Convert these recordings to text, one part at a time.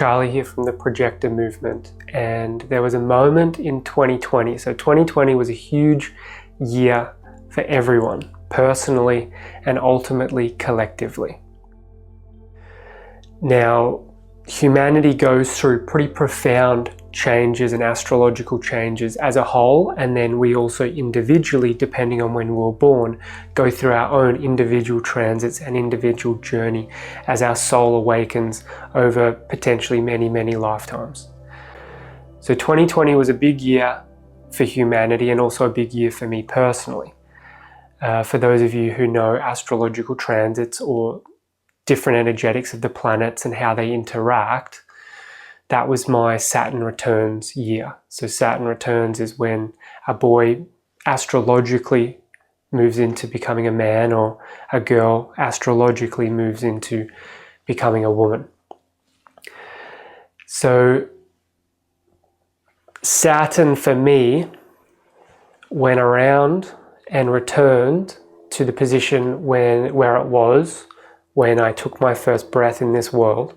Charlie here from the Projector movement, and there was a moment in 2020. So 2020 was a huge year for everyone, personally and ultimately collectively. Now, humanity goes through pretty profound changes and astrological changes as a whole, and then we also individually, depending on when we were born, go through our own individual transits and individual journey as our soul awakens over potentially many lifetimes. So 2020 was a big year for humanity and also a big year for me personally. For those of you who know astrological transits or different energetics of the planets and how they interact, that was my Saturn Returns year. So Saturn Returns is when a boy astrologically moves into becoming a man, or a girl astrologically moves into becoming a woman. So Saturn for me went around and returned to the position where it was when I took my first breath in this world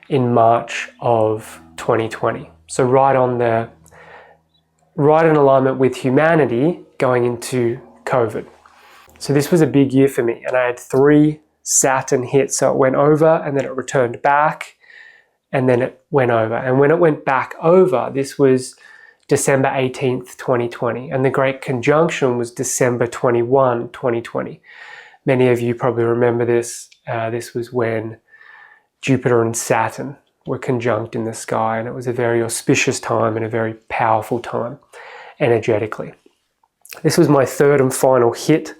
in March of 2020. So right in alignment with humanity going into COVID. So this was a big year for me, and I had 3 Saturn hits. So it went over and then it returned back and then it went over. And when it went back over, this was December 18th, 2020. And the Great Conjunction was December 21, 2020. Many of you probably remember this. This was when Jupiter and Saturn were conjunct in the sky, and it was a very auspicious time and a very powerful time energetically. This was my 3rd and final hit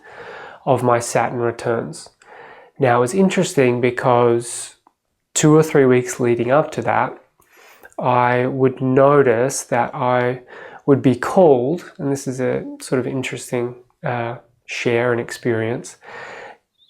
of my Saturn returns. Now, it was interesting because 2 or 3 weeks leading up to that, I would notice that I would be called, and this is a sort of interesting share and experience.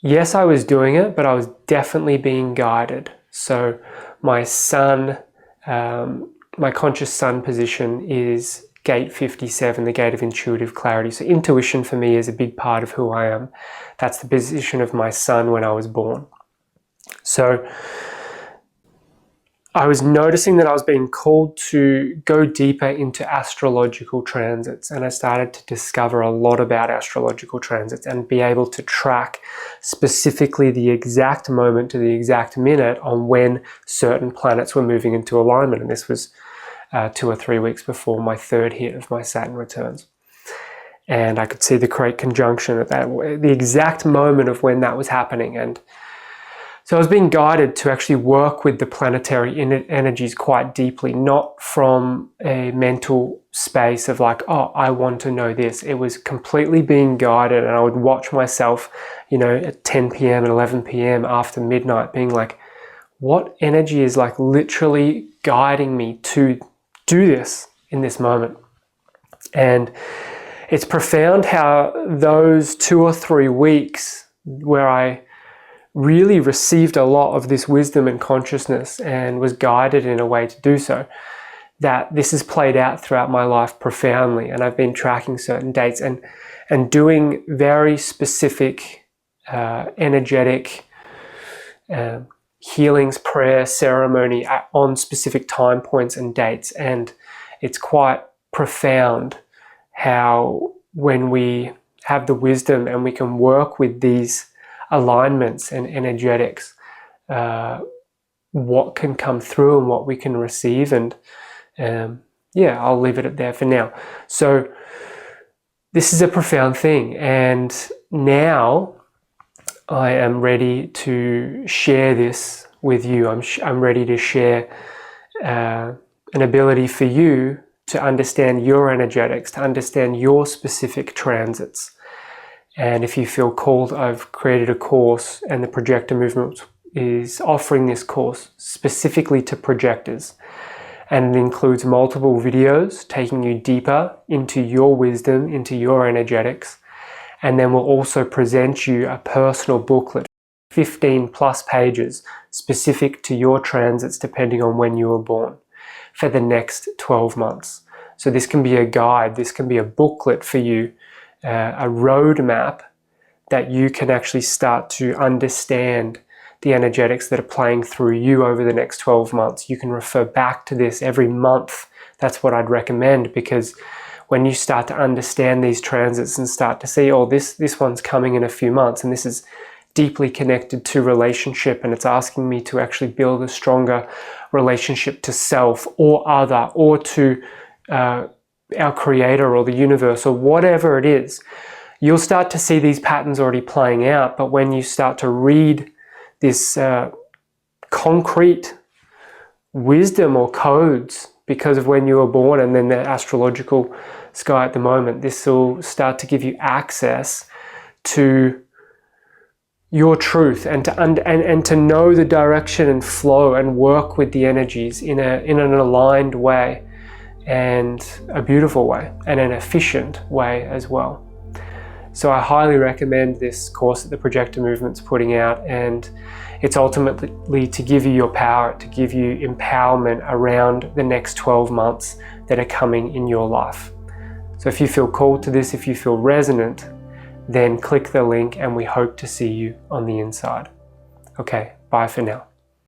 Yes, I was doing it, but I was definitely being guided. So my sun, my conscious sun position is gate 57, the gate of intuitive clarity. So intuition for me is a big part of who I am. That's the position of my sun when I was born. So I was noticing that I was being called to go deeper into astrological transits, and I started to discover a lot about astrological transits and be able to track specifically the exact moment to the exact minute on when certain planets were moving into alignment. And this was 2 or 3 weeks before my 3rd hit of my Saturn returns. And I could see the Great Conjunction at the exact moment of when that was happening. And so I was being guided to actually work with the planetary energies quite deeply, not from a mental space of like, oh, I want to know this. It was completely being guided, and I would watch myself, at 10 p.m. and 11 p.m. after midnight being like, what energy is like literally guiding me to do this in this moment? And it's profound how those 2 or 3 weeks where I really received a lot of this wisdom and consciousness and was guided in a way to do so, that this has played out throughout my life profoundly. And I've been tracking certain dates and doing very specific energetic healings, prayer, ceremony on specific time points and dates. And it's quite profound how when we have the wisdom and we can work with these alignments and energetics, what can come through and what we can receive. And I'll leave it at there for now. So this is a profound thing, and now I am ready to share this with you. I'm ready to share an ability for you to understand your energetics, to understand your specific transits. And if you feel called, I've created a course, and the Projector movement is offering this course specifically to projectors. And it includes multiple videos taking you deeper into your wisdom, into your energetics. And then we'll also present you a personal booklet, 15 plus pages, specific to your transits depending on when you were born, for the next 12 months. So this can be a guide, this can be a booklet for you, a roadmap that you can actually start to understand the energetics that are playing through you over the next 12 months. You can refer back to this every month. That's what I'd recommend, because when you start to understand these transits and start to see, oh, this one's coming in a few months, and this is deeply connected to relationship, and it's asking me to actually build a stronger relationship to self or other, or to our creator or the universe or whatever it is, you'll start to see these patterns already playing out. But when you start to read this concrete wisdom or codes because of when you were born, and then the astrological sky at the moment, this will start to give you access to your truth, and to know the direction and flow and work with the energies in an aligned way, and a beautiful way, and an efficient way as well. So I highly recommend this course that the Projector Movement's putting out, and it's ultimately to give you your power, to give you empowerment around the next 12 months that are coming in your life. So if you feel called to this, if you feel resonant, then click the link, and we hope to see you on the inside. Okay, bye for now.